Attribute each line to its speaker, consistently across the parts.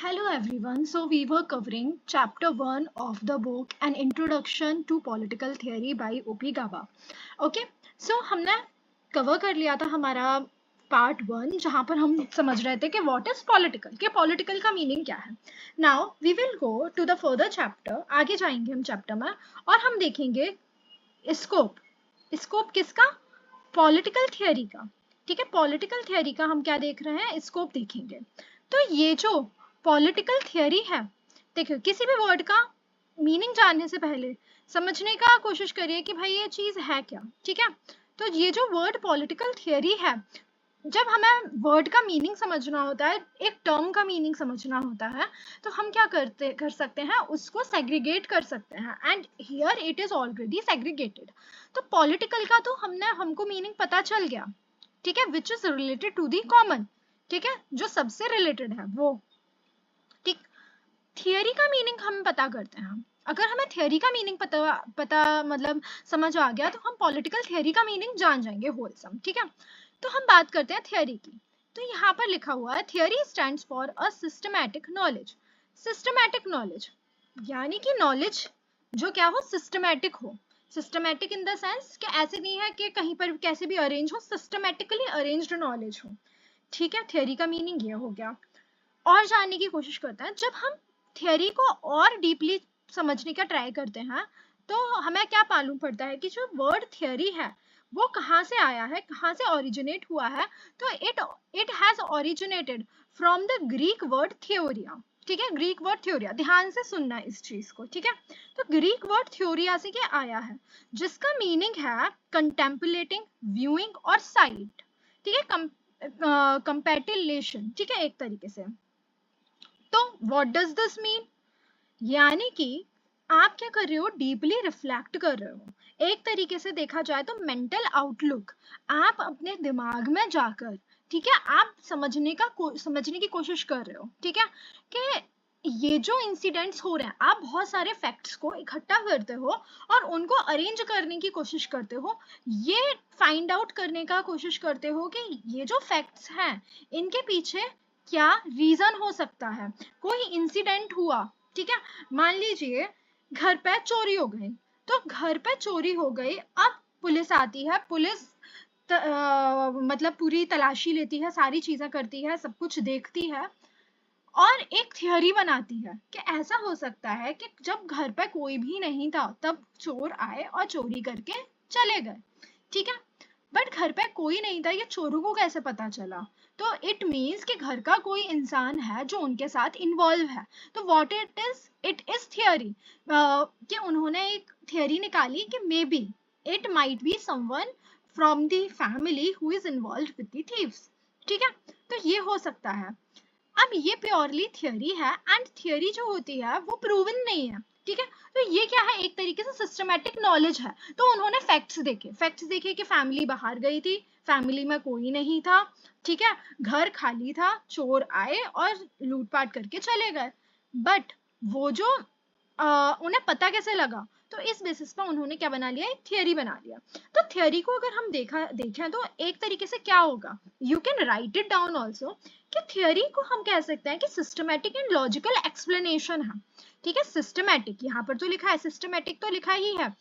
Speaker 1: Hello everyone. So we were covering chapter 1 of the book An Introduction to Political Theory by O.P. Gaba. Okay, so हमने cover कर लिया था हमारा part 1 जहाँ पर हम समझ रहे थे कि व्हाट इज पॉलिटिकल, कि पॉलिटिकल का मीनिंग क्या है. Now we will go to the further chapter. आगे जाएंगे हम चैप्टर में और हम देखेंगे स्कोप. स्कोप किसका? पॉलिटिकल थियरी का. ठीक है, पॉलिटिकल थियरी का हम क्या देख रहे हैं? स्कोप देखेंगे. तो ये जो पॉलिटिकल थियरी है, देखिए किसी भी वर्ड का मीनिंग जानने से पहले समझने का कोशिश करिए कि भाई ये चीज है क्या. ठीक है, तो ये जो वर्ड पॉलिटिकल थियरी है, जब हमें वर्ड का मीनिंग समझना होता है, एक टर्म का मीनिंग समझना होता है, तो हम क्या कर सकते हैं, उसको सेग्रीगेट कर सकते हैं. And here it is already segregated. तो पॉलिटिकल का तो हमको मीनिंग पता चल गया. ठीक है, which is related to the common. ठीक है, जो सबसे रिलेटेड है वो. ठीक, थियरी का मीनिंग हम पता करते हैं. अगर हमें थियरी का मीनिंग पता मतलब समझ आ गया, तो हम पॉलिटिकल थियरी का मीनिंग जान जाएंगे होलसम. ठीक है, तो हम बात करते हैं थियरी की. तो यहाँ पर लिखा हुआ है theory stands for a systematic knowledge. Systematic knowledge यानी कि नॉलेज जो क्या हो, सिस्टमैटिक हो. सिस्टमैटिक इन द सेंस कि ऐसे नहीं है कि कहीं पर कैसे भी अरेंज हो, सिस्टमैटिकली अरेंज्ड नॉलेज हो. ठीक है, थियरी का मीनिंग ये हो गया. और जानने की कोशिश करते हैं. जब हम थियरी को और डीपली समझने का ट्राई करते हैं, तो हमें क्या मालूम पड़ता है कि जो वर्ड थियरी है वो कहाँ से आया है, कहाँ से ओरिजिनेट हुआ है. तो it has originated from the Greek word थ्योरिया. ठीक है, ग्रीक वर्ड थ्योरिया, ध्यान से सुनना है इस चीज को. ठीक है, तो ग्रीक वर्ड थ्योरिया से क्या आया है, जिसका मीनिंग है कंटेम्पलेटिंग, व्यूइंग और साइट. ठीक है, कंपेटिलेशन. ठीक है, एक तरीके से. तो व्हाट डज दिस मीन, यानी कि आप क्या कर रहे हो, डीपली रिफ्लेक्ट कर रहे हो. एक तरीके से देखा जाए तो मेंटल आउटलुक, आप अपने दिमाग में जाकर, ठीक है, आप समझने की कोशिश कर रहे हो. ठीक है, कि ये जो इंसिडेंट्स हो रहे हैं, आप बहुत सारे फैक्ट्स को इकट्ठा करते हो और उनको अरेंज करने की कोशिश करते हो. ये फाइंड आउट करने का कोशिश करते हो कि ये जो फैक्ट्स हैं इनके पीछे क्या रीजन हो सकता है. कोई इंसिडेंट हुआ, ठीक है, मान लीजिए घर पे चोरी हो गई. तो घर पे चोरी हो गई, अब पुलिस आती है, पुलिस मतलब पूरी तलाशी लेती है, सारी चीजें करती है, सब कुछ देखती है और एक थियरी बनाती है कि ऐसा हो सकता है कि जब घर पे कोई भी नहीं था तब चोर आए और चोरी करके चले गए. ठीक है, बट घर पे कोई नहीं था, ये चोरों को कैसे पता चला? तो इट मीन्स कि घर का कोई इंसान है जो उनके साथ इन्वॉल्व है. तो व्हाट इट इज थियरी, कि उन्होंने एक थियरी निकाली कि may be it might be someone from the family who is involve with the thieves. ठीक है, तो ये हो सकता है. अब ये प्योरली थियरी है एंड थियरी जो होती है वो प्रूवन नहीं है. ठीक है, तो ये क्या है, एक तरीके से सिस्टमैटिक नॉलेज है. तो उन्होंने फैक्ट्स देखे कि फैमिली बाहर गई थी, फैमिली में कोई नहीं था. ठीक है, घर खाली था, चोर आए और लूटपाट करके चले गए. बट वो जो उन्हें पता कैसे लगा, तो इस बेसिस पर उन्होंने क्या बना लिया, एक थियरी बना लिया. तो थियरी को अगर हम देखें तो एक तरीके से क्या होगा, you can write it down also, कि थियरी को हम कह सकते हैं कि सिस्टमैटिक एंड लॉजिकल एक्सप्लेनेशन है. ठीक है, सिस्टमैटिक यहाँ पर तो लिखा है, सिस्टमैटिक तो लिखा ही है,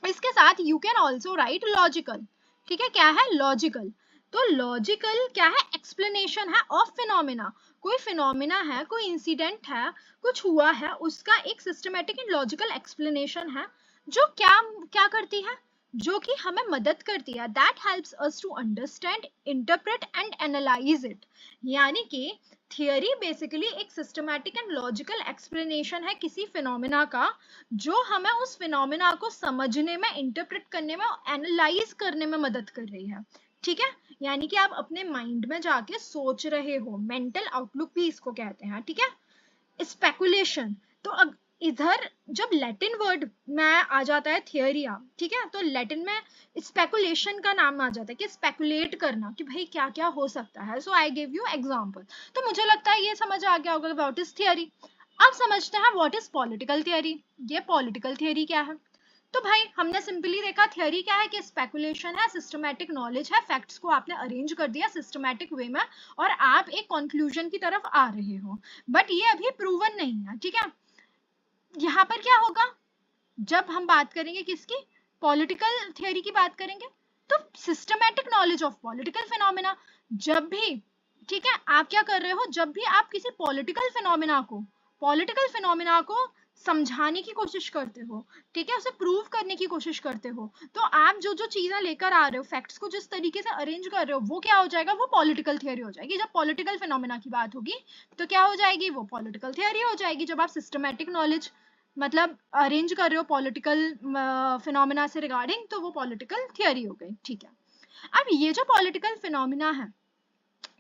Speaker 1: इसके साथ you can also right logical. ठीक है, क्या है, लॉजिकल. तो लॉजिकल क्या है, एक्सप्लेनेशन है ऑफ फिनोमिना. कोई फिनोमिना है, कोई इंसिडेंट है, कुछ हुआ है, उसका एक सिस्टमैटिक एंड लॉजिकल एक्सप्लेनेशन है, जो क्या क्या करती है, जो कि हमें मदद करती है. That helps us to understand, interpret and analyse it. यानी कि थियरी बेसिकली एक सिस्टमैटिक एंड लॉजिकल एक्सप्लेनेशन है किसी फिनोमिना का, जो हमें उस फिनोमिना को समझने में, इंटरप्रेट करने में, एनालाइज करने में मदद कर रही है. ठीक है, यानी कि आप अपने माइंड में जाके सोच रहे हो, मेंटल आउटलुक भी इसको कहते हैं. ठीक है, स्पेकुलेशन. तो इधर जब लैटिन वर्ड में आ जाता है थियरिया, ठीक है, तो लैटिन में स्पेकुलेशन का नाम आ जाता है कि स्पेकुलेट करना, कि भाई क्या क्या हो सकता है. सो आई गिव यू एग्जांपल. तो मुझे लगता है ये समझ आ गया होगा व्हाट इज थियरी. अब समझते हैं व्हाट इज पॉलिटिकल थियरी. ये पॉलिटिकल थियरी क्या है. तो भाई हमने सिंपली देखा थ्योरी क्या है कि स्पेकुलेशन है, सिस्टमैटिक नॉलेज है, फैक्ट्स को आपने अरेंज कर दिया सिस्टमैटिक वे में और आप एक कंक्लूजन की तरफ आ रहे हो, बट ये अभी प्रूवन नहीं है, ठीक है। यहाँ पर क्या होगा, जब हम बात करेंगे किसकी, पॉलिटिकल थ्योरी की बात करेंगे, तो systematic knowledge of political phenomena, जब भी, ठीक है, आप क्या कर रहे हो, जब भी आप किसी पॉलिटिकल फिनोमेना को समझाने की कोशिश करते हो, ठीक है, उसे प्रूव करने की कोशिश करते हो, तो आप जो जो चीजें लेकर आ रहे हो, फैक्ट्स को जिस तरीके से अरेंज कर रहे हो, वो क्या हो जाएगा, वो पॉलिटिकल थियरी हो जाएगी। जब पॉलिटिकल फिनोमेना की बात होगी तो क्या हो जाएगी, वो पॉलिटिकल थियरी हो जाएगी। जब आप सिस्टमैटिक नॉलेज मतलब अरेंज कर रहे हो पॉलिटिकल फिनोमेना से रिगार्डिंग, तो वो पॉलिटिकल थियरी हो गई, ठीक है। अब ये जो पॉलिटिकल फिनोमेना है,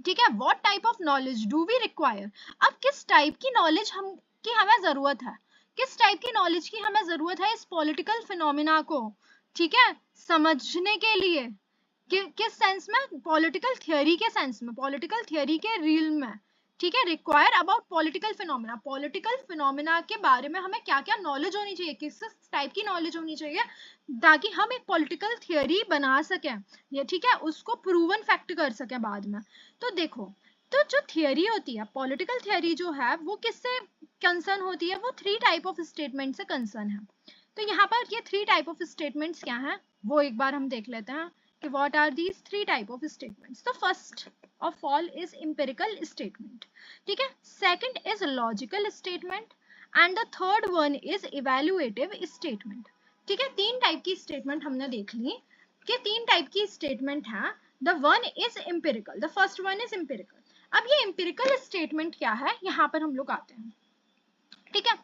Speaker 1: ठीक है, what type of knowledge do we require, अब किस टाइप की नॉलेज हमें जरूरत है, किस टाइप की नॉलेज की हमें जरूरत है इस पॉलिटिकल फिनोमेना को, ठीक है, समझने के लिए, किस सेंस में, पॉलिटिकल थियरी के सेंस में, पॉलिटिकल थियरी के रील में, ठीक है, रिक्वायर अबाउट पॉलिटिकल फिनोमेना के बारे में हमें क्या क्या नॉलेज होनी चाहिए, किस टाइप की नॉलेज होनी चाहिए, ताकि हम एक पॉलिटिकल थियरी बना सकें, ये ठीक है, उसको प्रूवन फैक्ट कर सकें बाद में। तो देखो, तो जो थियरी होती है, पॉलिटिकल थियरी जो है, वो किससे कंसर्न होती है, वो 3 टाइप ऑफ स्टेटमेंट से कंसर्न है। तो यहाँ पर ये 3 टाइप ऑफ स्टेटमेंट्स क्या हैं, वो एक बार हम देख लेते हैं कि what are these 3 type of statements. तो first of all is empirical statement, ठीक है, second is logical statement and the third one is evaluative statement, ठीक है। 3 टाइप की स्टेटमेंट हमने देख ली कि 3 टाइप की स्टेटमेंट है। the one is empirical, the first one is empirical। अब ये empirical statement क्या है, यहाँ पर हम लोग आते हैं, ठीक है।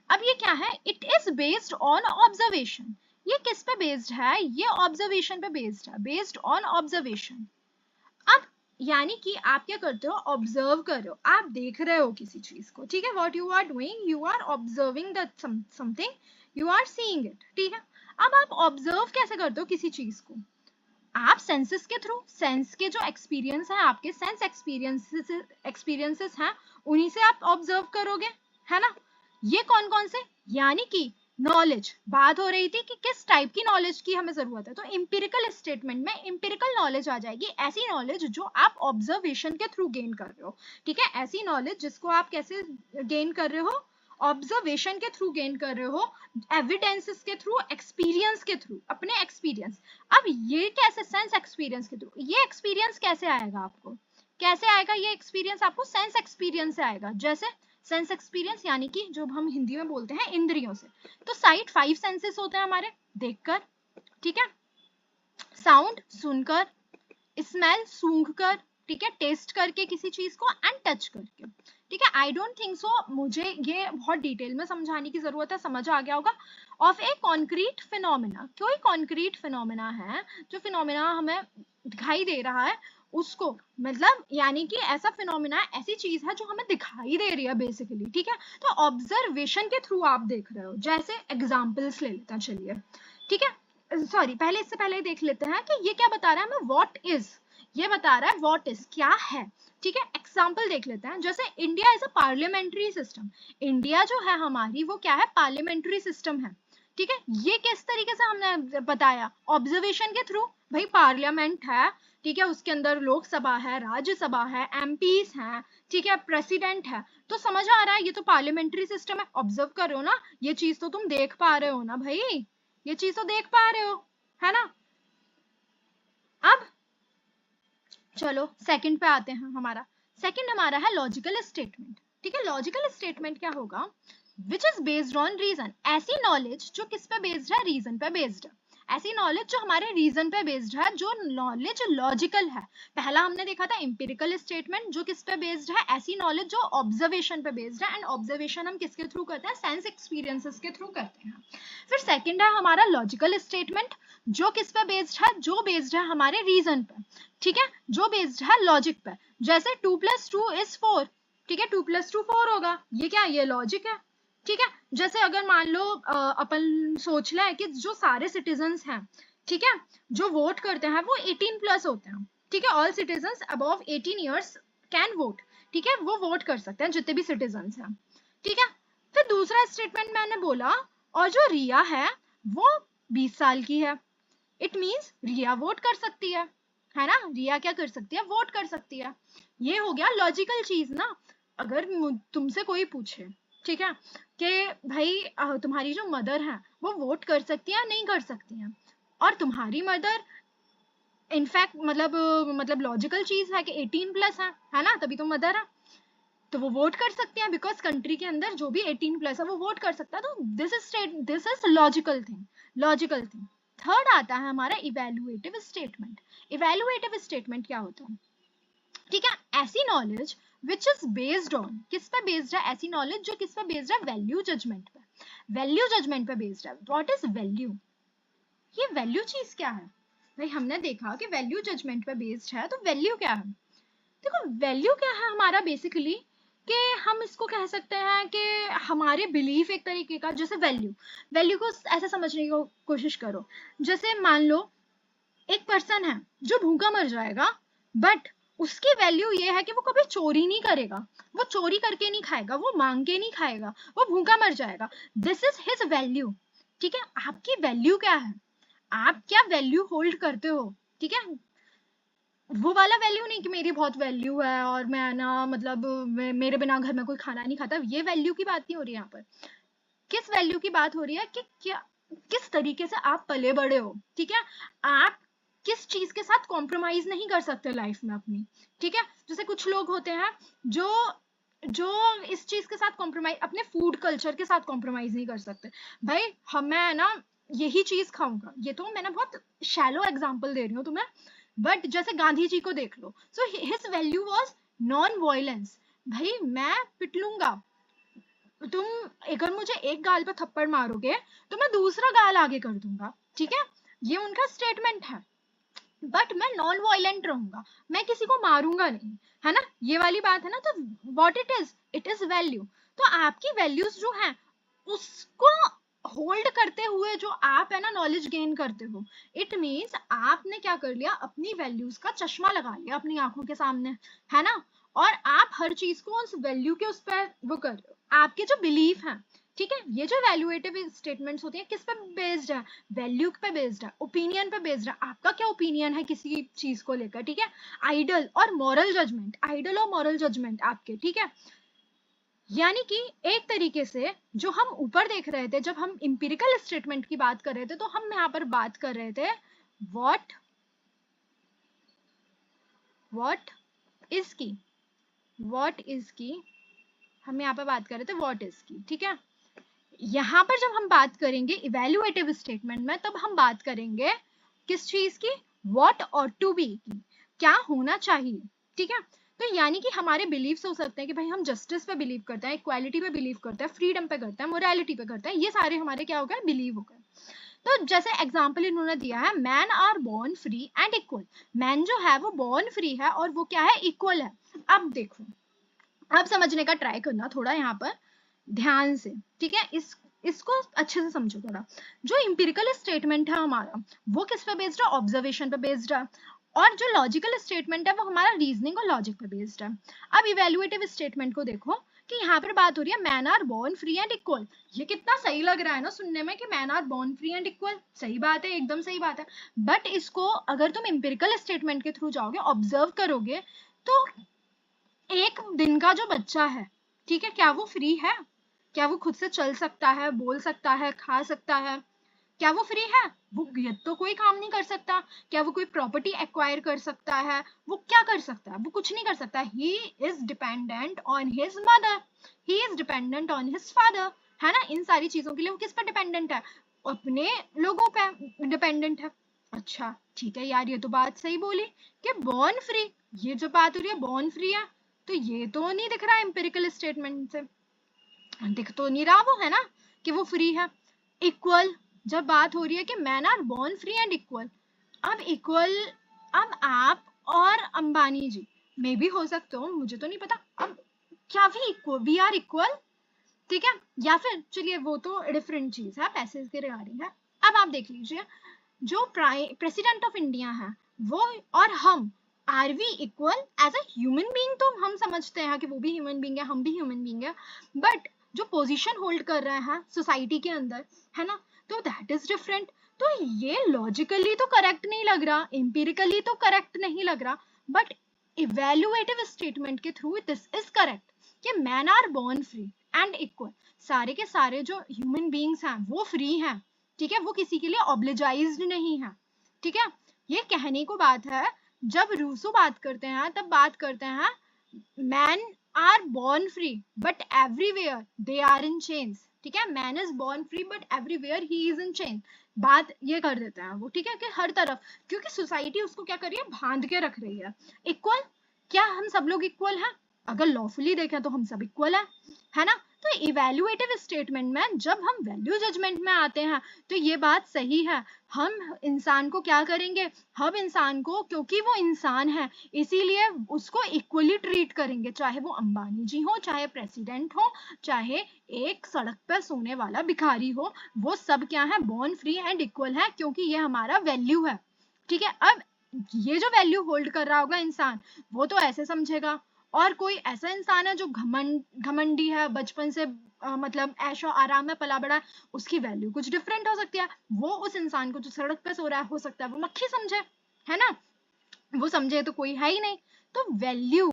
Speaker 1: अब ये क्या है, it is based on observation, ये किस पे बेस्ड है, ये ऑब्जर्वेशन पे बेस्ड है, बेस्ड ऑन ऑब्जर्वेशन। अब यानी कि आप क्या करते हो, ऑब्जर्व कर रहे हो, आप देख रहे हो किसी चीज को, ठीक है, what you are doing, you are observing that something, you are seeing it, ठीक है। अब आप ऑब्जर्व कैसे करते हो किसी चीज को, आप सेंसेस के थ्रू, सेंस के जो एक्सपीरियंस है, आपके सेंस एक्सपीरियंसेस हैं, उन्हीं से आप ऑब्जर्व करोगे, है ना। ये कौन कौन से, यानी कि नॉलेज, बात हो रही थी कि किस टाइप की नॉलेज की हमें जरूरत है, तो इंपिरिकल स्टेटमेंट में इंपिरिकल नॉलेज आ जाएगी, ऐसी नॉलेज जो आप ऑब्जर्वेशन के थ्रू गेन कर रहे हो, ठीक है, ऐसी नॉलेज जिसको आप कैसे गेन कर रहे हो, ऑब्जर्वेशन के थ्रू गेन कर रहे हो, एविडेंसेस के थ्रू, एक्सपीरियंस के थ्रू, अपने एक्सपीरियंस। अब ये कैसे, सेंस एक्सपीरियंस के थ्रू, ये एक्सपीरियंस कैसे आएगा आपको, कैसे आएगा ये एक्सपीरियंस आपको, सेंस एक्सपीरियंस से आएगा। जैसे सेंस एक्सपीरियंस यानी कि जो हम हिंदी में बोलते हैं इंद्रियों से, तो साइट 5 सेंसेस होते हैं हमारे, देखकर, ठीक है, साउंड सुनकर, स्मेल सूंघकर, ठीक है, टेस्ट करके किसी चीज को, एंड टच करके, ठीक है। आई डोंट थिंक सो मुझे ये बहुत डिटेल में समझाने की जरूरत है, समझ आ गया होगा। ऑफ ए कॉन्क्रीट फिनोमेना, कोई कॉन्क्रीट फिनोमेना है, जो फिनोमेना हमें दिखाई दे रहा है, उसको मतलब यानी कि ऐसा फिनोमेना, ऐसी चीज है जो हमें दिखाई दे रही है बेसिकली, ठीक है, तो ऑब्जर्वेशन के थ्रू आप देख रहे हो। जैसे एग्जांपल्स ले लेते हैं, चलिए, ठीक है, सॉरी, पहले इससे पहले देख लेते हैं कि ये क्या बता रहा है हमें, व्हाट इज, ये बता रहा है व्हाट इज क्या है, ठीक है। एग्जांपल देख लेते हैं, जैसे India is a parliamentary system, India जो है हमारी, वो क्या है, पार्लियामेंट्री सिस्टम है, ठीक है। ये किस तरीके से हमने बताया, ऑब्जर्वेशन के थ्रू, भाई पार्लियामेंट है, ठीक है, उसके अंदर लोकसभा है, राज्यसभा है, एमपीज हैं, ठीक है, प्रेसिडेंट है, तो समझ आ रहा है ये तो पार्लियामेंट्री सिस्टम है। ऑब्जर्व कर रहे हो ना, ये चीज तो तुम देख पा रहे हो ना भाई, ये चीज तो देख पा रहे हो, है ना। अब चलो सेकंड पे आते हैं, हमारा सेकंड हमारा है लॉजिकल स्टेटमेंट, ठीक है। लॉजिकल स्टेटमेंट क्या होगा, which is based on reason, ऐसी नॉलेज जो किस पे बेस्ड है, रीजन पे बेस्ड है, ऐसी नॉलेज जो हमारे रीजन पे बेस्ड है, जो नॉलेज लॉजिकल है। पहला हमने देखा था इंपिरिकल स्टेटमेंट, जो किस पे बेस्ड है, ऐसी नॉलेज जो ऑब्जर्वेशन पे बेस्ड है, एंड ऑब्जर्वेशन हम किसके थ्रू करते हैं, सेंस एक्सपीरियंसेस के थ्रू करते हैं। फिर सेकंड है हमारा लॉजिकल स्टेटमेंट, जो किस पे बेस्ड है, जो बेस्ड है हमारे रीजन पे, ठीक है, जो बेस्ड है लॉजिक पे। जैसे 2 + 2 = 4, ठीक है, 2 + 2 4 होगा, ये क्या, ये लॉजिक है, ठीक है। जैसे अगर मान लो अपन सोच लें कि जो सारे सिटीजन्स हैं, ठीक है, जो वोट करते हैं वो 18+ होते हैं, ठीक है, all citizens above 18 years can vote, ठीक है, वो वोट कर सकते हैं जितने भी सिटीजन्स हैं, ठीक है। फिर दूसरा स्टेटमेंट मैंने बोला, और जो रिया है वो 20 साल की है, इट मीन्स रिया वोट कर सकती है ना, रिया क्या कर सकती है, वोट कर सकती है। ये हो गया लॉजिकल चीज ना। अगर तुमसे कोई पूछे, ठीक है, कि भाई तुम्हारी जो मदर है वो वोट कर सकती है या नहीं कर सकती है, और तुम्हारी मदर इनफैक्ट मतलब लॉजिकल चीज है कि 18+ है ना, तभी तो मदर है, तो वो वोट कर सकते हैं, बिकॉज कंट्री के अंदर जो भी 18+ है वो वोट कर सकता है। तो this is logical thing. Third आता है हमारा इवेल्युएटिव स्टेटमेंट। इवेल्युएटिव स्टेटमेंट क्या होता है, ठीक है, ऐसी knowledge which is based on, किस पे बेस्ड है, ऐसी नॉलेज जो किस पे बेस्ड है, वैल्यू जजमेंट पे, वैल्यू जजमेंट पे बेस्ड है। व्हाट इज वैल्यू, ये वैल्यू चीज क्या है भाई, हमने देखा कि वैल्यू जजमेंट पे बेस्ड है, तो वैल्यू क्या है, देखो वैल्यू क्या है हमारा बेसिकली, कि हम इसको कह सकते हैं कि हमारे बिलीफ एक तरीके का, जैसे वैल्यू को ऐसे समझने की कोशिश करो, जैसे मान लो एक पर्सन है जो भूखा मर जाएगा, बट उसकी वैल्यू ये है कि वो कभी चोरी नहीं करेगा, वो चोरी करके नहीं खाएगा, वो मांग के नहीं खाएगा, वो भूखा मर जाएगा, दिस इज हिज वैल्यू। ठीक है, आपकी वैल्यू क्या है, आप क्या वैल्यू होल्ड करते हो, ठीक है, वो वाला वैल्यू नहीं कि मेरी बहुत वैल्यू है और मैं ना मतलब मेरे बिना घर में कोई खाना नहीं खाता, ये वैल्यू की बात नहीं हो रही यहाँ पर। किस वैल्यू की बात हो रही है कि क्या, किस तरीके से आप पले बड़े हो, ठीक है, आप किस चीज के साथ कॉम्प्रोमाइज नहीं कर सकते लाइफ में अपनी, ठीक है, जैसे कुछ लोग होते हैं जो जो इस चीज के साथ कॉम्प्रोमाइज, अपने फूड कल्चर के साथ कॉम्प्रोमाइज नहीं कर सकते, भाई मैं ना यही चीज खाऊंगा, ये तो मैंने बहुत शैलो एग्जांपल दे रही हूँ तुम्हें, बट जैसे गांधी जी को देख लो, so his value was non violence, भाई मैं पिट लूंगा, तुम अगर मुझे एक गाल पे थप्पड़ मारोगे तो मैं दूसरा गाल आगे कर दूंगा, ठीक है, ये उनका स्टेटमेंट है, बट मैं नॉन वायलेंट रहूंगा, मैं किसी को मारूंगा नहीं, है ना, ये वाली बात है ना, तो व्हाट इट इज वैल्यू। तो आपकी वैल्यूज जो है उसको होल्ड करते हुए जो आप है ना नॉलेज गेन करते हो, इट मीन्स आपने क्या कर लिया, अपनी वैल्यूज का चश्मा लगा लिया अपनी आंखों के सामने, है ना, और आप हर चीज को उस वैल्यू के उस पर वो कर रहे हो, आपके जो बिलीफ है, ठीक है, ये जो वैल्यूएटिव स्टेटमेंट्स होती है किस पे बेस्ड है, वैल्यू पे बेस्ड है, ओपिनियन पे बेस्ड है, आपका क्या ओपिनियन है किसी चीज को लेकर, ठीक है, आइडल और मॉरल जजमेंट आपके, ठीक है, यानी कि एक तरीके से जो हम ऊपर देख रहे थे, जब हम इंपिरिकल स्टेटमेंट की बात कर रहे थे, तो हम यहाँ पर बात कर रहे थे व्हाट इज की, हम यहाँ पर बात कर रहे थे व्हाट इज की, ठीक है, यहाँ पर जब हम बात करेंगे इवेल्युएटिव स्टेटमेंट में, तब हम बात करेंगे किस चीज की, व्हाट और टू बी की, क्या होना चाहिए, ठीक है, तो यानी कि हमारे बिलीव्स हो सकते हैं कि भाई हम जस्टिस पे बिलीव करते हैं, इक्वालिटी पे बिलीव करते हैं, फ्रीडम पे करते हैं, मोरालिटी पे करते हैं, ये सारे हमारे क्या हो गए, बिलीव हो गए। तो जैसे एग्जाम्पल इन्होंने दिया है, man are born free and equal, man जो है वो बॉर्न फ्री है और वो क्या है, इक्वल है। अब देखो, अब समझने का ट्राई करना थोड़ा यहाँ पर ध्यान से, ठीक है, इसको अच्छे से समझो थोड़ा। जो इंपिरिकल स्टेटमेंट है हमारा, वो किस पे बेस्ड है, ऑब्जर्वेशन पे बेस्ड है, और जो लॉजिकल स्टेटमेंट है वो हमारा रीजनिंग और लॉजिक पे बेस्ड है। अब इवेल्युएटिव स्टेटमेंट को देखो कि यहाँ पर बात हो रही है man are born free and equal, ये कितना सही लग रहा है ना सुनने में कि man are born free and equal, सही बात है, एकदम सही बात है, बट इसको अगर तुम इंपिरिकल स्टेटमेंट के थ्रू जाओगे, ऑब्जर्व करोगे, तो एक दिन का जो बच्चा है, ठीक है, क्या वो फ्री है, क्या वो खुद से चल सकता है, बोल सकता है, खा सकता है, क्या वो फ्री है, वो ये तो कोई काम नहीं कर सकता, क्या वो कोई प्रॉपर्टी एक्वायर कर सकता है, वो क्या कर सकता है, वो कुछ नहीं कर सकता, he is dependent on his mother, he is dependent on his father, है ना, इन सारी चीजों के लिए वो किस पर डिपेंडेंट है, अपने लोगों पे डिपेंडेंट है। अच्छा ठीक है यार, ये तो बात सही बोली कि बॉर्न फ्री, ये जो बात हो रही है बॉर्न फ्री है, तो ये तो नहीं दिख रहा एम्पिरिकल स्टेटमेंट से, दिख तो नहीं रहा वो, है ना, कि वो फ्री है। इक्वल, जब बात हो रही है कि man are born free and equal, अब इक्वल, अब आप और अंबानी जी मे भी हो सकते हो, मुझे तो नहीं पता, अब क्या वी आर इक्वल, ठीक है, या फिर चलिए वो तो डिफरेंट चीज है, पैसे के रिगार्डिंग है। अब आप देख लीजिए, जो प्रेसिडेंट ऑफ इंडिया है वो और हम, are we equal as a human being, तो हम समझते हैं कि वो भी ह्यूमन बीइंग है, हम भी ह्यूमन बीइंग है, बट जो पोजीशन होल्ड कर रहे हैं सोसाइटी के अंदर, है ना, तो दैट इज डिफरेंट। तो ये लॉजिकली तो करेक्ट नहीं लग रहा, एम्पिरिकली तो करेक्ट नहीं लग रहा, बट इवेल्युएटिव स्टेटमेंट के थ्रू दिस इज करेक्ट कि man are born free and equal. सारे के सारे जो ह्यूमन बीइंग्स हैं वो फ्री हैं, ठीक है, वो किसी के लिए ऑब्लिजाइज्ड नहीं है, ठीक है। ये कहने को बात है, जब रूसो बात करते हैं तब बात करते हैं man are born free but everywhere they are in chains, ठीक है। Man is born free but everywhere he is in chain, बात ये कर देते हैं वो, ठीक है, कि हर तरफ, क्योंकि सोसाइटी उसको क्या कर रही है, बांध के रख रही है। इक्वल, क्या हम सब लोग इक्वल हैं? अगर लॉफुली देखें तो हम सब इक्वल है ना। तो इवेल्युएटिव स्टेटमेंट में जब हम वैल्यू जजमेंट में आते हैं तो ये बात सही है, हम इंसान को क्या करेंगे, हम इंसान को, क्योंकि वो इंसान है इसीलिए उसको इक्वली ट्रीट करेंगे, चाहे वो अंबानी जी हो, चाहे प्रेसिडेंट हो, चाहे एक सड़क पर सोने वाला भिखारी हो, वो सब क्या है, बोर्न फ्री एंड इक्वल है, क्योंकि ये हमारा वैल्यू है, ठीक है। अब ये जो वैल्यू होल्ड कर रहा होगा इंसान, वो तो ऐसे समझेगा, और कोई ऐसा इंसान है जो घमंडी है, बचपन से मतलब ऐशो आराम में पला बड़ा है, उसकी वैल्यू कुछ डिफरेंट हो सकती है। वो उस इंसान को जो सड़क पे सो रहा है, हो सकता है वो मक्खी समझे, है ना, वो समझे तो कोई है ही नहीं। तो वैल्यू,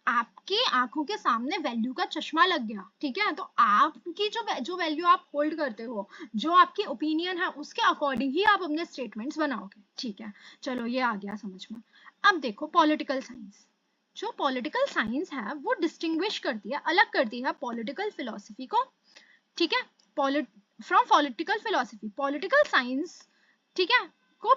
Speaker 1: आपकी आंखों के सामने वैल्यू का चश्मा लग गया, ठीक है, तो आपकी जो वैल्यू आप होल्ड करते हो, जो आपकी ओपिनियन है, उसके अकॉर्डिंग ही आप अपने स्टेटमेंट्स बनाओगे, ठीक है। चलो ये आ गया समझ में। अब देखो पॉलिटिकल साइंस, जो पॉलिटिकल साइंस है वो डिस्टिंग्विश करती है, अलग करती है पॉलिटिकल फिलॉसफी को, ठीक है, from political philosophy. Political science, ठीक है, को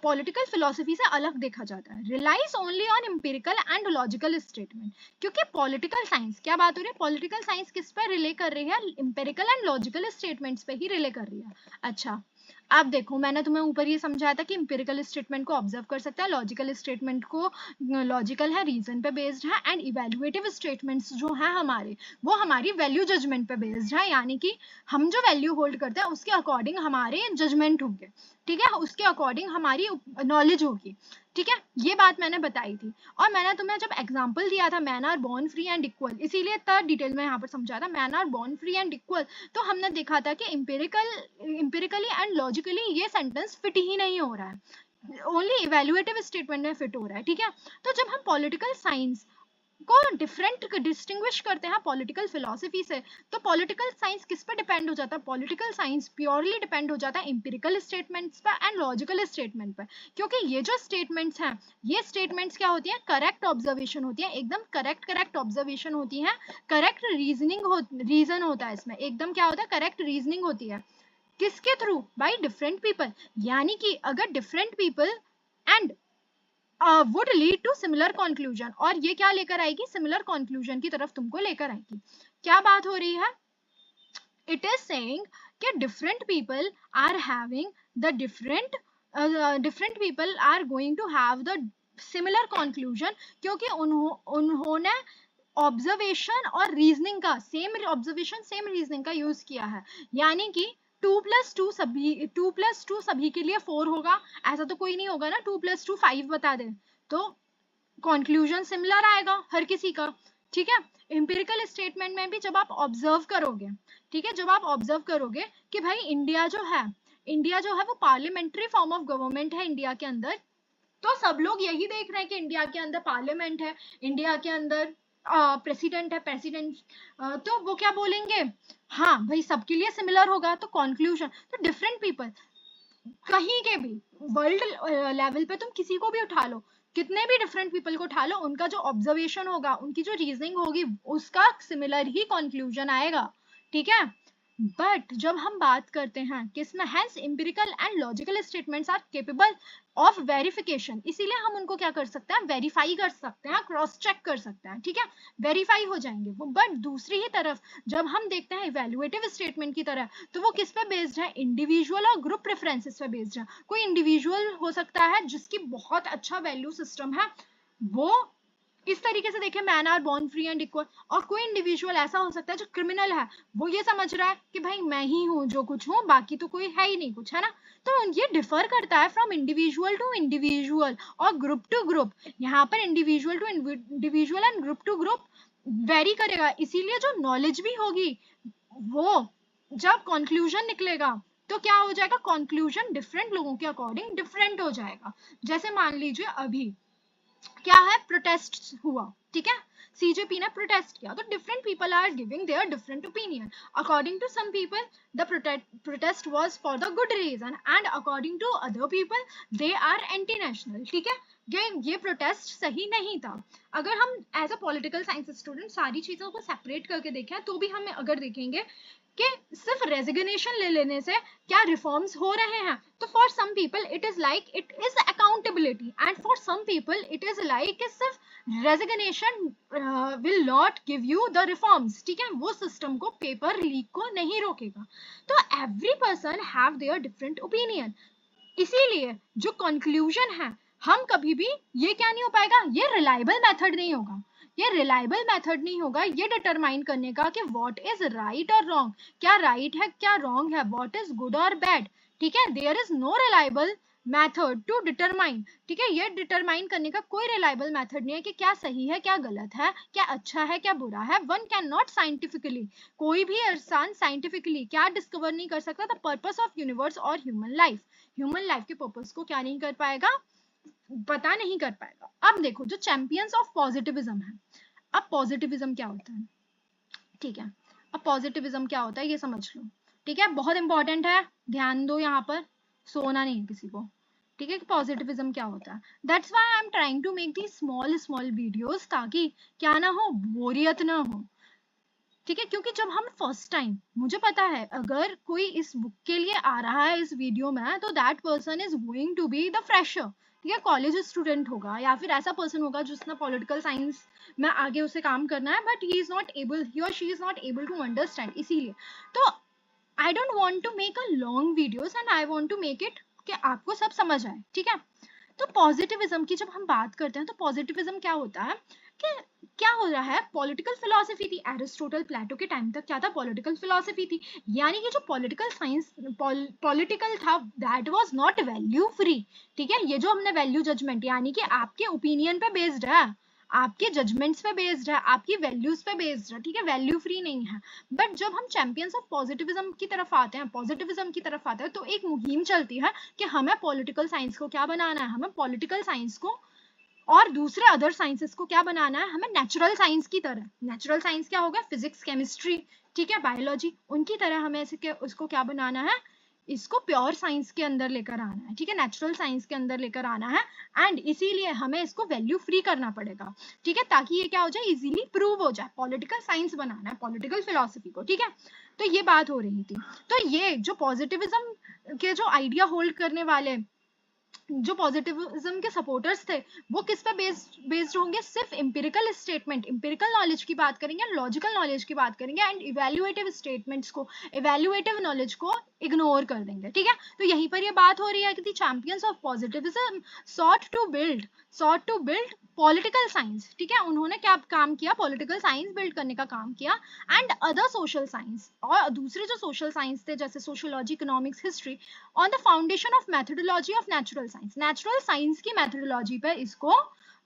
Speaker 1: पॉलिटिकल फिलॉसफी से अलग देखा जाता है, relies only on empirical and logical statement. क्योंकि पॉलिटिकल साइंस, क्या बात हो रही है, पॉलिटिकल साइंस किस पे रिले कर रही है, एम्पिरिकल एंड लॉजिकल स्टेटमेंट्स पे ही रिले कर रही है। अच्छा, अब देखो मैंने तुम्हें ऊपर ये समझाया था कि एम्पिरिकल स्टेटमेंट को ऑब्जर्व कर सकता है, लॉजिकल स्टेटमेंट को लॉजिकल है, रीजन पे बेस्ड है, एंड इवेल्युएटिव स्टेटमेंट्स जो है हमारे, वो हमारी वैल्यू जजमेंट पे बेस्ड है, यानी कि हम जो वैल्यू होल्ड करते हैं उसके अकॉर्डिंग हमारे जजमेंट होंगे, ठीक है, उसके अकॉर्डिंग हमारी नॉलेज होगी, ठीक है। ये बात मैंने बताई थी, और मैंने तुम्हें जब एग्जांपल दिया था man are born free and equal, इसीलिए इतना डिटेल में यहाँ पर समझा था, man are born free and equal, तो हमने देखा था कि एम्पिरिकली एंड लॉजिकली ये सेंटेंस फिट ही नहीं हो रहा है, ओनली इवेल्युएटिव स्टेटमेंट में फिट हो रहा है, ठीक है। तो जब हम पॉलिटिकल साइंस को डिफरेंट डिस्टिंग्विश करते हैं पॉलिटिकल फिलॉसफी से, तो पॉलिटिकल साइंस किस पे डिपेंड हो जाता है, पॉलिटिकल साइंस प्योरली डिपेंड हो जाता है एम्पिरिकल स्टेटमेंट्स पे एंड लॉजिकल स्टेटमेंट पे, क्योंकि ये जो स्टेटमेंट्स हैं, ये स्टेटमेंट्स क्या होती हैं, करेक्ट ऑब्जर्वेशन होती है, एकदम करेक्ट ऑब्जर्वेशन होती है, करेक्ट रीजन होता है इसमें, एकदम क्या होता है, करेक्ट रीजनिंग होती है, किसके थ्रू, बाय डिफरेंट पीपल, यानी कि अगर different people and would lead to similar conclusion, और ये क्या लेकर आएगी, सिमिलर कंक्लूजन की तरफ तुमको लेकर आएगी। क्या बात हो रही है, इट इज सेइंग कि different people are having the different people are going to have the similar conclusion, क्योंकि उन्होंने ऑब्जर्वेशन और रीजनिंग का, सेम ऑब्जर्वेशन सेम रीजनिंग का यूज किया है, यानी कि 2+2 सभी के लिए 4 होगा, ऐसा तो कोई नहीं होगा ना 2+2 5 बता दे, तो कंक्लूजन सिमिलर आएगा हर किसी का, ठीक है। एम्पिरिकल स्टेटमेंट में भी जब आप ऑब्जर्व करोगे, ठीक है, जब आप ऑब्जर्व करोगे कि भाई इंडिया जो है वो पार्लियामेंट्री फॉर्म ऑफ गवर्नमेंट है इंडिया के अंदर, तो सब लोग यही देख रहे हैं कि इंडिया के अंदर पार्लियामेंट है, इंडिया के अंदर प्रेसिडेंट है, तो वो क्या बोलेंगे, हाँ भाई सबके लिए सिमिलर होगा, तो कंक्लूजन, तो डिफरेंट पीपल कहीं के भी वर्ल्ड लेवल पे तुम किसी को भी उठा लो, कितने भी डिफरेंट पीपल को उठा लो, उनका जो ऑब्जर्वेशन होगा, उनकी जो रीजनिंग होगी, उसका सिमिलर ही कंक्लूजन आएगा, ठीक है। बट जब हम बात करते हैं किसमें, hence empirical and logical statements are capable of verification, इसीलिए हम उनको क्या कर सकते हैं, वेरीफाई कर सकते हैं, क्रॉस चेक कर सकते हैं, ठीक है, वेरीफाई हो जाएंगे वो। बट दूसरी ही तरफ जब हम देखते हैं इवैल्यूएटिव स्टेटमेंट की तरह, तो वो किस पे बेस्ड है, इंडिविजुअल और ग्रुप प्रेफरेंसेस पे बेस्ड है। कोई इंडिविजुअल हो सकता है जिसकी बहुत अच्छा वैल्यू सिस्टम है, वो इस तरीके से देखें man are born free and equal, और कोई इंडिविजुअल ऐसा हो सकता है जो क्रिमिनल है, वो ये समझ रहा है कि भाई मैं ही हूँ जो कुछ हूँ, बाकी तो कोई है ही नहीं कुछ, है ना। तो ये डिफर करता है फ्रॉम इंडिविजुअल टू इंडिविजुअल और ग्रुप टू ग्रुप, यहाँ पर individual to individual and group to group vary करेगा, इसीलिए जो नॉलेज भी होगी वो जब कंक्लूजन निकलेगा तो क्या हो जाएगा, कंक्लूजन डिफरेंट लोगों के अकॉर्डिंग डिफरेंट हो जाएगा। जैसे मान लीजिए अभी क्या है, प्रोटेस्ट हुआ, ठीक है, सीजेपी ने प्रोटेस्ट किया, तो different people are giving their different opinion. According to some people the protest was for the good reason and according to other people they are anti national, ठीक है। ये प्रोटेस्ट सही नहीं था। अगर हम as a political science student सारी चीजों को सेपरेट करके देखें तो भी हम अगर देखेंगे कि सिर्फ रेजिग्नेशन ले लेने से क्या रिफॉर्म्स हो रहे हैं, तो for some people it is like it is accountability and for some people it is like सिर्फ resignation will not give you the reforms, ठीक है, वो सिस्टम को, पेपर लीक को नहीं रोकेगा। तो every person have their different opinion, इसीलिए जो कंक्लूजन है हम कभी भी ये क्या नहीं हो पाएगा, ये रिलायबल मेथड नहीं होगा, ये रिलायबल मेथड नहीं होगा ये डिटरमाइन करने का कि व्हाट इज राइट और रॉन्ग, क्या राइट है क्या रॉन्ग है, व्हाट इज गुड और बैड, ठीक है। There is no reliable method to determine, ठीक है, ये डिटरमाइन करने का कोई रिलायबल मेथड नहीं है कि क्या सही है क्या गलत है, क्या अच्छा है क्या बुरा है। वन कैन नॉट साइंटिफिकली, कोई भी इंसान साइंटिफिकली क्या डिस्कवर नहीं कर सकता, द पर्पस ऑफ यूनिवर्स और ह्यूमन लाइफ के पर्पस को क्या नहीं कर पाएगा, पता नहीं कर पाएगा। अब देखो जो चैंपियंस ऑफ पॉजिटिविज्म है, अब पॉजिटिविज्म क्या होता है, ठीक है, अब पॉजिटिविज्म क्या होता है ये समझ लो, ठीक है, बहुत इंपॉर्टेंट है, ध्यान दो, यहाँ पर सोना नहीं है किसी को, ठीक है, पॉजिटिविज्म क्या होता है। That's why I am trying to make the small videos, ताकि क्या ना हो, बोरियत ना हो, ठीक है, क्योंकि जब हम फर्स्ट टाइम, मुझे पता है अगर कोई इस बुक के लिए आ रहा है इस वीडियो में, तो that person is going to be the fresher, ठीक है, कॉलेज स्टूडेंट होगा या फिर ऐसा पर्सन होगा जिसने पॉलिटिकल साइंस में आगे उसे काम करना है, but he is not able, he और she is not able to understand. इसीलिए तो I don't want to make a long videos and I want to make it कि आपको सब समझ आए, ठीक है। तो पॉजिटिविज्म की जब हम बात करते हैं तो पॉजिटिविज्म क्या होता है कि क्या हो रहा है, पॉलिटिकल फिलॉसफी थी, एरिस्टोटल प्लेटो के टाइम तक क्या था, पॉलिटिकल फिलॉसफी थी, यानी कि जो पॉलिटिकल साइंस पॉलिटिकल था that was not value free, ठीक है, ये जो हमने वैल्यू जजमेंट यानी कि आपके ओपिनियन पे बेस्ड है, आपके जजमेंट्स पे बेस्ड है, आपकी वैल्यूज पे बेस्ड है, ठीक है, वैल्यू फ्री नहीं है। बट जब हम चैंपियंस ऑफ पॉजिटिविज्म की तरफ आते हैं, पॉजिटिविज्म की तरफ आते हैं, तो एक मुहिम चलती है कि हमें पॉलिटिकल साइंस को क्या बनाना है, हमें पॉलिटिकल साइंस को और दूसरे अदर साइंसेस को क्या बनाना है, हमें नेचुरल साइंस की तरह, नेचुरल साइंस क्या होगा, फिजिक्स केमिस्ट्री, ठीक है, बायोलॉजी, उनकी तरह हमें उसको क्या बनाना है, इसको प्योर साइंस के अंदर लेकर आना है, ठीक है, नेचुरल साइंस के अंदर लेकर आना है। एंड इसीलिए हमें इसको वैल्यू फ्री करना पड़ेगा, ठीक है, ताकि ये क्या हो जाए, इजीली प्रूव हो जाए, पॉलिटिकल साइंस बनाना है, पॉलिटिकल फिलॉसफी को, ठीक है। तो ये बात हो रही थी। तो ये जो पॉजिटिविज्म के जो आइडिया होल्ड करने वाले, जो पॉजिटिविज्म के सपोर्टर्स थे, वो किस पे बेस्ड होंगे, सिर्फ इंपिरिकल स्टेटमेंट, इंपिरिकल नॉलेज की बात करेंगे, लॉजिकल नॉलेज की बात करेंगे, एंड इवैल्यूएटिव स्टेटमेंट्स को, इवैल्यूएटिव नॉलेज को इग्नोर कर देंगे, ठीक है। तो यहीं पर ये बात हो रही है कि the champions of positivism sought to build political science, ठीक है, उन्होंने क्या काम किया, पॉलिटिकल साइंस बिल्ड करने का काम किया, एंड अदर सोशल साइंस, और दूसरे जो सोशल साइंस थे जैसे sociology, economics, history, on the foundation of methodology of natural science, natural science की मेथोडोलॉजी पे इसको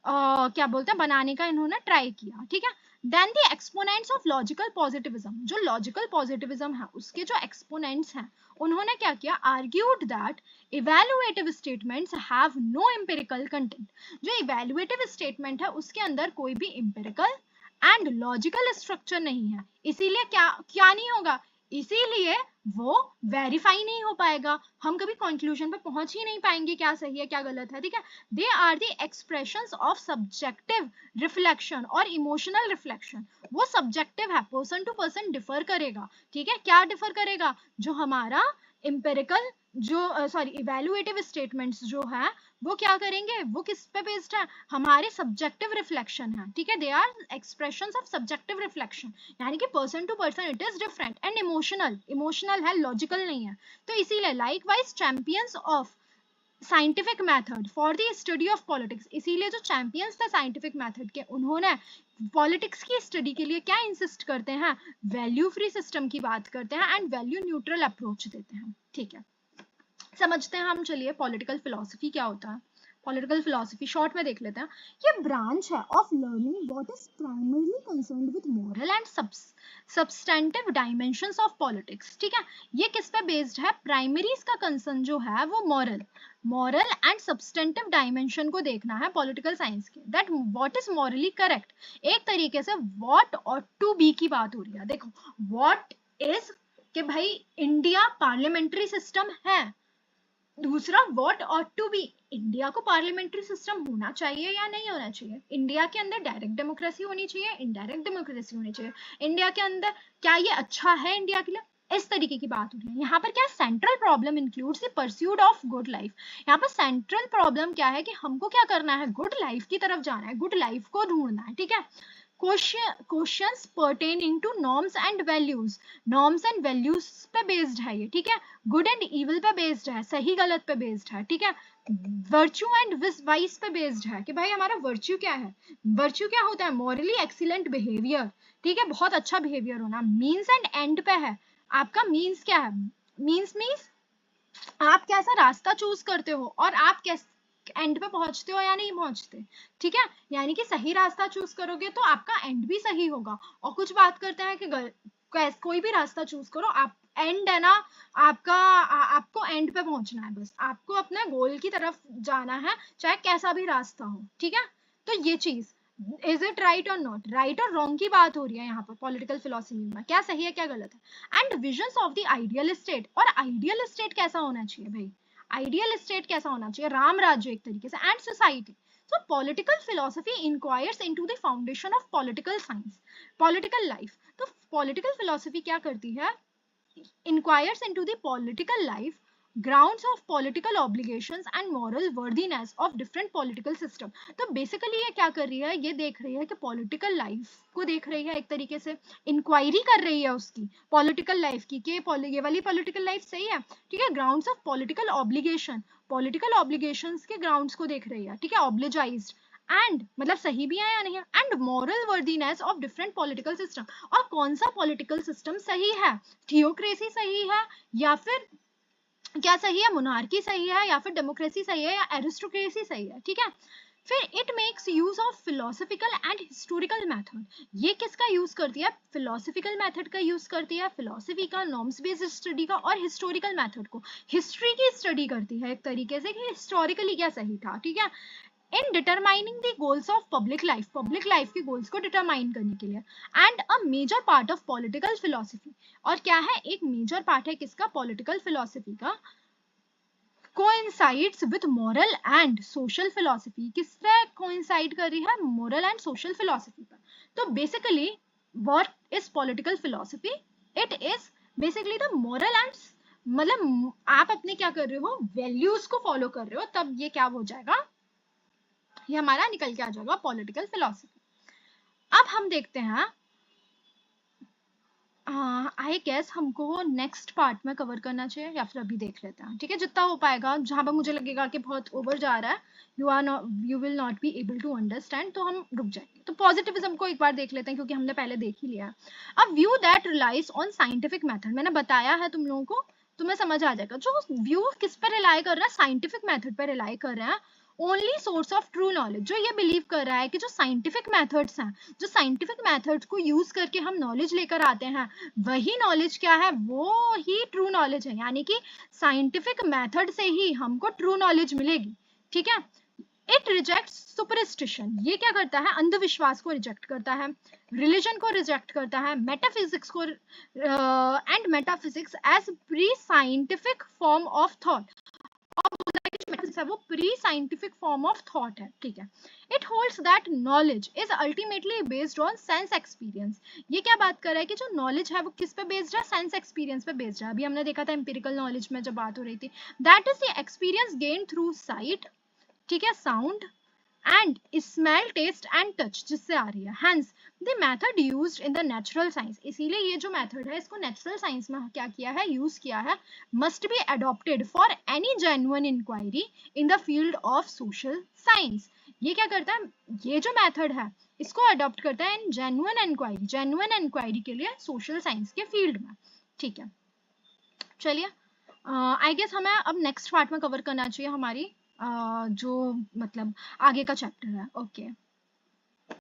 Speaker 1: क्या बोलते हैं, बनाने का इन्होंने ट्राई किया, ठीक है। Then the exponents of logical positivism, जो लॉजिकल पॉजिटिविज्म है उसके जो एक्सपोनेंट्स हैं, उन्होंने क्या किया, argued that evaluative statements have no empirical content, जो इवैल्यूएटिव स्टेटमेंट है उसके अंदर कोई भी एम्पिरिकल एंड लॉजिकल स्ट्रक्चर नहीं है, इसीलिए क्या क्या नहीं होगा, इसीलिए वो वेरीफाई नहीं हो पाएगा, हम कभी कंक्लूजन पे पहुंच ही नहीं पाएंगे क्या सही है क्या गलत है, ठीक है। They are the expressions of subjective reflection और इमोशनल रिफ्लेक्शन, वो सब्जेक्टिव है, पर्सन टू पर्सन डिफर करेगा, ठीक है, क्या डिफर करेगा, जो हमारा एम्पिरिकल जो सॉरी इवैल्यूएटिव स्टेटमेंट्स जो है वो क्या करेंगे, वो किस पे बेस्ड है, हमारे सब्जेक्टिव रिफ्लेक्शन है, ठीक है, they are expressions of subjective reflection, यानी कि person to person it is different, and emotional है, लॉजिकल नहीं है। तो इसीलिए likewise champions of scientific method for the study of politics, इसीलिए जो चैंपियंस थे साइंटिफिक मेथड के, उन्होंने पॉलिटिक्स की स्टडी के लिए क्या इंसिस्ट करते हैं, वैल्यू फ्री सिस्टम की बात करते हैं एंड वैल्यू न्यूट्रल अप्रोच देते हैं, ठीक है। समझते हैं हम, चलिए पॉलिटिकल फिलॉसफी क्या होता है। पॉलिटिकल फिलोसफी शॉर्ट में देख लेते हैं। ये ब्रांच है of learning what is primarily concerned with moral and substantive dimensions of politics. ठीक है, ये किस पे बेस्ड है? प्राइमरी इसका कंसर्न जो है वो मॉरल एंड सब्सटेंटिव डायमेंशन को देखना है पॉलिटिकल साइंस के, that what is morally correct. एक तरीके से व्हाट ऑट टू बी की बात हो रही है। देखो व्हाट इज कि भाई इंडिया पार्लियामेंट्री सिस्टम है, दूसरा what ought to be, India को पार्लियामेंट्री सिस्टम होना चाहिए या नहीं होना चाहिए, इंडिया के अंदर डायरेक्ट डेमोक्रेसी होनी चाहिए, इनडायरेक्ट डेमोक्रेसी होनी चाहिए, इंडिया के अंदर क्या ये अच्छा है इंडिया के लिए, इस तरीके की बात हो रही है। यहाँ पर क्या central problem includes the pursuit of good life. यहाँ पर सेंट्रल प्रॉब्लम क्या है कि हमको क्या करना है, गुड लाइफ की तरफ जाना है, गुड लाइफ को ढूंढना है। ठीक है, questions pertaining to norms and values, norms and values पे बेस्ड है ये। ठीक है, गुड एंड इविल पे बेस्ड है, सही गलत पे बेस्ड है। ठीक है, वर्च्यू एंड वाइस पे बेस्ड है कि भाई हमारा वर्च्यू क्या है, वर्च्यू क्या होता है, मॉरली एक्सीलेंट बिहेवियर। ठीक है, बहुत अच्छा बिहेवियर होना। मीन्स एंड एंड पे है, आपका मीन्स क्या है, मीन्स आप कैसा रास्ता चूज करते हो और आप कैसे एंड पे पहुंचते हो या नहीं पहुंचते। ठीक है, यानी कि सही रास्ता चूज करोगे तो आपका एंड भी सही होगा। और कुछ बात करते हैं कि कोई भी रास्ता चूज करो, आप एंड है ना आपको एंड पे पहुंचना है, बस आपको अपने गोल की तरफ जाना है चाहे कैसा भी रास्ता हो। ठीक है, तो ये चीज इज इट राइट और नॉट, राइट और रॉन्ग की बात हो रही है यहाँ पर पॉलिटिकल फिलोसफी में, क्या सही है क्या गलत है। And visions of the ideal state, और आइडियल स्टेट कैसा होना चाहिए भाई, आइडियल स्टेट कैसा होना चाहिए, राम राज्य एक तरीके से, and society. So political philosophy inquires into the foundation of political science, political life. तो political philosophy क्या करती है, inquires into the political life, grounds of political obligations and moral worthiness of different political system. तो basically ये क्या कर रही है, ये देख रही है कि political life को देख रही है, एक तरीके से इंक्वायरी कर रही है उसकी political life की कि ये वाली political life सही है। ठीक है, grounds of political obligation, political obligations के grounds को देख रही है। ठीक है, obligized एंड मतलब सही भी है या नहीं है, and moral worthiness of different political system, और कौन सा पॉलिटिकल सिस्टम सही है, थियोक्रेसी सही है या फिर क्या सही है, मोनार्की सही है या फिर डेमोक्रेसी सही है या एरिस्टोक्रेसी सही है। ठीक है, फिर it makes use of philosophical and historical method, ये किसका यूज करती है, फिलोसफिकल मेथड का यूज करती है, फिलोसफी का, नॉर्म्स बेस्ड स्टडी का, और हिस्टोरिकल मेथड को, हिस्ट्री की स्टडी करती है एक तरीके से कि हिस्टोरिकली क्या सही था। ठीक है, in determining the goals of public life के गोल्स को डिटरमाइन करने के लिए, and a major part of political philosophy, और क्या है, एक मेजर पार्ट है किसका, पॉलिटिकल फिलोसफी का, coincides with moral and social philosophy, किससे कोइंसाइड कर रही है, मॉरल एंड सोशल फिलोसफी पर। तो basically what is political philosophy, it is basically the moral and, मतलब आप अपने क्या कर रहे हो, वैल्यूज को फॉलो कर रहे हो, तब ये क्या हो जाएगा, ये हमारा निकल के आ जाएगा पॉलिटिकल फिलोसफी। अब हम देखते हैं, आई गेस हमको नेक्स्ट पार्ट में कवर करना चाहिए या फिर अभी देख लेते हैं। ठीक है, जितना हो पाएगा, जहां पर मुझे लगेगा कि बहुत ओवर जा रहा है, you will not be able to understand, तो हम रुक जाएंगे। तो पॉजिटिविज्म को एक बार देख लेते हैं क्योंकि हमने पहले देख ही लिया है। A view that relies on scientific method, मैंने बताया है तुम लोगों को, तुम्हें समझ आ जाएगा। जो व्यू किस पर रिलाई कर रहा है, साइंटिफिक मेथड पर रिलाई कर रहे हैं, only source of true knowledge, जो ये बिलीव कर रहा है कि जो साइंटिफिक मेथड्स हैं, जो साइंटिफिक मेथड्स को यूज करके हम नॉलेज लेकर आते हैं, वही नॉलेज क्या है, वो ही ट्रू नॉलेज है, यानी कि साइंटिफिक मेथड से ही हमको ट्रू नॉलेज मिलेगी। ठीक है, इट रिजेक्ट्स सुपरस्टिशन, ये क्या करता है, अंधविश्वास को रिजेक्ट करता है, रिलीजन को रिजेक्ट करता है, मेटाफिजिक्स को, and metaphysics as pre scientific form of thought, वो pre scientific form of thought है। ठीक है, it holds that knowledge is ultimately based on sense experience, ये क्या बात कर रहा है कि जो नॉलेज है वो किस पे बेस्ड है, सेंस एक्सपीरियंस पे बेस्ड है। अभी हमने देखा था एम्पिरिकल नॉलेज में जब बात हो रही थी, that is the experience gain through sight, ठीक है, sound and smell, taste and touch, जिससे आ रही है। Hence the method used in the natural science, इसीलिए ये जो मेथड है इसको नेचुरल साइंस में क्या किया है, यूज किया है, must be adopted for any genuine inquiry in the field of social science. ये क्या करता है, ये जो मेथड है इसको अडॉप्ट करता है इन जेन्युइन इंक्वायरी के लिए सोशल साइंस के फील्ड में। ठीक है, चलिए आई गेस हमें अब नेक्स्ट पार्ट में कवर करना चाहिए हमारी जो मतलब आगे का चैप्टर है। ओके